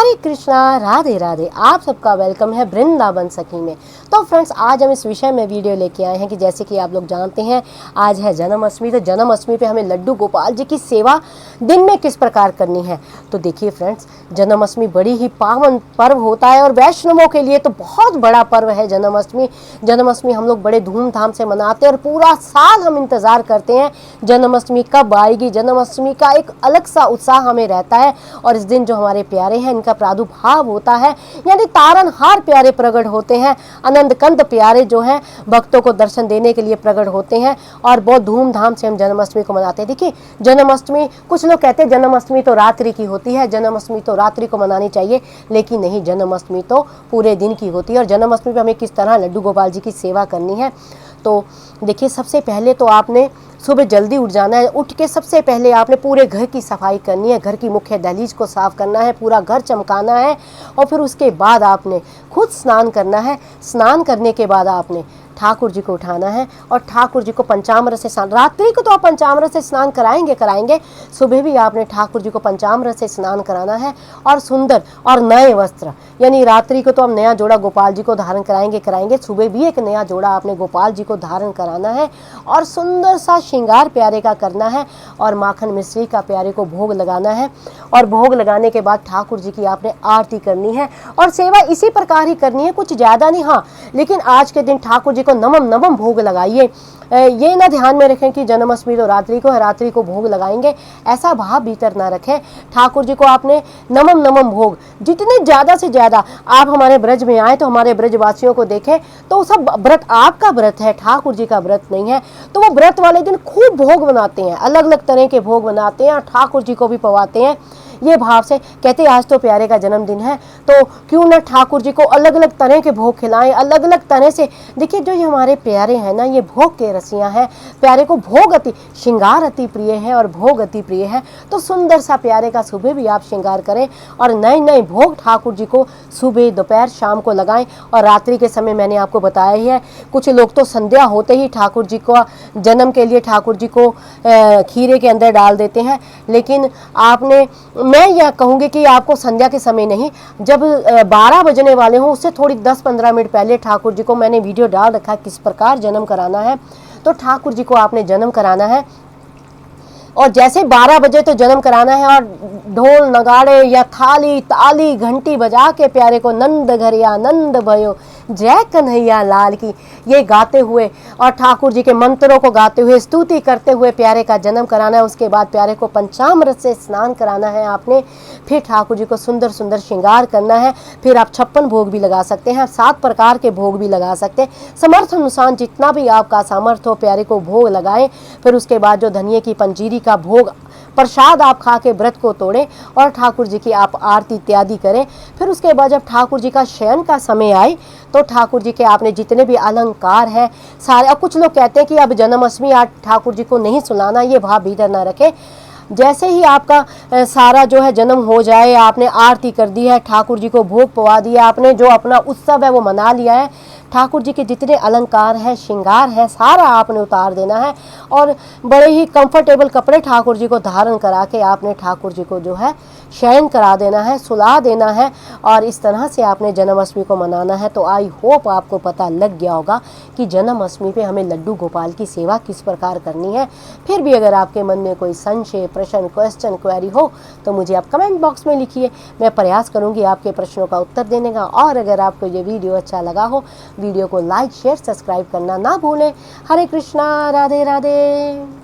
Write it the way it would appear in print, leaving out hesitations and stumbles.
हरे कृष्णा, राधे राधे। आप सबका वेलकम है वृंदावन सखी में। तो फ्रेंड्स, आज हम इस विषय में वीडियो लेके आए हैं कि जैसे कि आप लोग जानते हैं आज है जन्माष्टमी। तो जन्माष्टमी पे हमें लड्डू गोपाल जी की सेवा दिन में किस प्रकार करनी है। तो देखिए फ्रेंड्स, जन्माष्टमी बड़ी ही पावन पर्व होता है और वैष्णवों के लिए तो बहुत बड़ा पर्व है जन्माष्टमी। जन्माष्टमी हम लोग बड़े धूमधाम से मनाते हैं और पूरा साल हम इंतज़ार करते हैं जन्माष्टमी कब आएगी। जन्माष्टमी का एक अलग सा उत्साह हमें रहता है और इस दिन जो हमारे प्यारे हैं इनका प्रादुर्भाव होता है, यानी तारनहार प्यारे प्रकट होते हैं, आनंद कंद प्यारे जो हैं भक्तों को दर्शन देने के लिए प्रकट होते हैं और बहुत धूमधाम से हम जन्माष्टमी को मनाते हैं। देखिए जन्माष्टमी, कुछ लोग कहते हैं जन्माष्टमी तो रात्रि की होती है, जन्माष्टमी तो रात्रि को मनानी चाहिए, लेकिन नहीं, जन्माष्टमी तो पूरे दिन की होती है। और जन्माष्टमी पे हमें किस तरह लड्डू गोपाल जी की सेवा करनी है, तो देखिए सबसे पहले तो आपने सुबह जल्दी उठ जाना है। उठ के सबसे पहले आपने पूरे घर की सफाई करनी है, घर की मुख्य दहलीज को साफ करना है, पूरा घर चमकाना है और फिर उसके बाद आपने खुद स्नान करना है। स्नान करने के बाद आपने ठाकुर जी को उठाना है और ठाकुर जी को पंचामृत से स्नान, रात्रि को तो आप पंचामृत से स्नान कराएंगे, सुबह भी आपने ठाकुर जी को पंचामृत से स्नान कराना है और सुंदर और नए वस्त्र, यानी रात्रि को तो हम नया जोड़ा गोपाल जी को धारण कराएंगे, सुबह भी एक नया जोड़ा आपने गोपाल जी को धारण कराना है और सुंदर सा श्रृंगार प्यारे का करना है और माखन मिश्री का प्यारे को भोग लगाना है। और भोग लगाने के बाद ठाकुर जी की आपने आरती करनी है और सेवा इसी प्रकार ही करनी है, कुछ ज़्यादा नहीं। हाँ, लेकिन आज के दिन ठाकुर जी को नमम भोग लगाइए। ये ना ध्यान में रखें कि जन्माष्टमी तो रात्रि को है, रात्रि को भोग लगाएंगे, ऐसा भाव भीतर ना रखें। ठाकुर जी को आपने नमम भोग, जितने ज़्यादा से ज़्यादा आप हमारे ब्रज में आए तो हमारे ब्रजवासियों को देखें तो सब व्रत आपका व्रत है, ठाकुर जी का व्रत नहीं है। तो वो व्रत वाले दिन खूब भोग बनाते हैं, अलग अलग तरह के भोग बनाते हैं और ठाकुर जी को भी पवाते हैं। ये भाव से कहते हैं आज तो प्यारे का जन्मदिन है तो क्यों ना ठाकुर जी को अलग अलग तरह के भोग खिलाएं, अलग अलग तरह से। देखिए जो ये हमारे प्यारे हैं ना, ये भोग के रसियां हैं, प्यारे को भोग अति श्रृंगार अति प्रिय है और भोग अति प्रिय है। तो सुंदर सा प्यारे का सुबह भी आप श्रृंगार करें और नए नए भोग ठाकुर जी को सुबह दोपहर शाम को लगाएं। और रात्रि के समय मैंने आपको बताया ही है, कुछ लोग तो संध्या होते ही ठाकुर जी को जन्म के लिए ठाकुर जी को खीरे के अंदर डाल देते हैं, लेकिन आपने, मैं यह कहूँगी कि आपको संध्या के समय नहीं, जब 12 बजने वाले हों उससे थोड़ी 10-15 मिनट पहले ठाकुर जी को, मैंने वीडियो डाल रखा है किस प्रकार जन्म कराना है, तो ठाकुर जी को आपने जन्म कराना है और जैसे 12 बजे तो जन्म कराना है और ढोल नगाड़े या थाली ताली घंटी बजा के प्यारे को नंद घरिया नंद भयो जय कन्हैया लाल की, ये गाते हुए और ठाकुर जी के मंत्रों को गाते हुए स्तुति करते हुए प्यारे का जन्म कराना है। उसके बाद प्यारे को पंचामृत से स्नान कराना है आपने, फिर ठाकुर जी को सुंदर सुंदर श्रृंगार करना है। फिर आप 56 भोग भी लगा सकते हैं, 7 प्रकार के भोग भी लगा सकते हैं, समर्थ अनुसार जितना भी आपका सामर्थ्य हो प्यारे को भोग लगाएं। फिर उसके बाद जो धनिये की पंजीरी का भोग प्रसाद आप खा के व्रत को तोड़ें और ठाकुर जी की आप आरती इत्यादि करें। फिर उसके बाद जब ठाकुर जी का शयन का समय आए तो ठाकुर जी के आपने जितने भी अलंकार हैं सारे, कुछ लोग कहते हैं कि अब जन्माष्टमी आज ठाकुर जी को नहीं सुनाना, ये भाव भीतर ना रखें। जैसे ही आपका सारा जो है जन्म हो जाए, आपने आरती कर दी है, ठाकुर जी को भोग पवा दिया, आपने जो अपना उत्सव है वो मना लिया है, ठाकुर जी के जितने अलंकार हैं श्रृंगार हैं सारा आपने उतार देना है और बड़े ही कंफर्टेबल कपड़े ठाकुर जी को धारण करा के आपने ठाकुर जी को जो है शयन करा देना है, सुला देना है और इस तरह से आपने जन्माष्टमी को मनाना है। तो आई होप आपको पता लग गया होगा कि जन्माष्टमी पे हमें लड्डू गोपाल की सेवा किस प्रकार करनी है। फिर भी अगर आपके मन में कोई संशय, प्रश्न, क्वेश्चन, क्वेरी हो तो मुझे आप कमेंट बॉक्स में लिखिए, मैं प्रयास करूंगी आपके प्रश्नों का उत्तर देने का। और अगर आपको ये वीडियो अच्छा लगा हो, वीडियो को लाइक शेयर सब्सक्राइब करना ना भूलें। हरे कृष्णा, राधे राधे।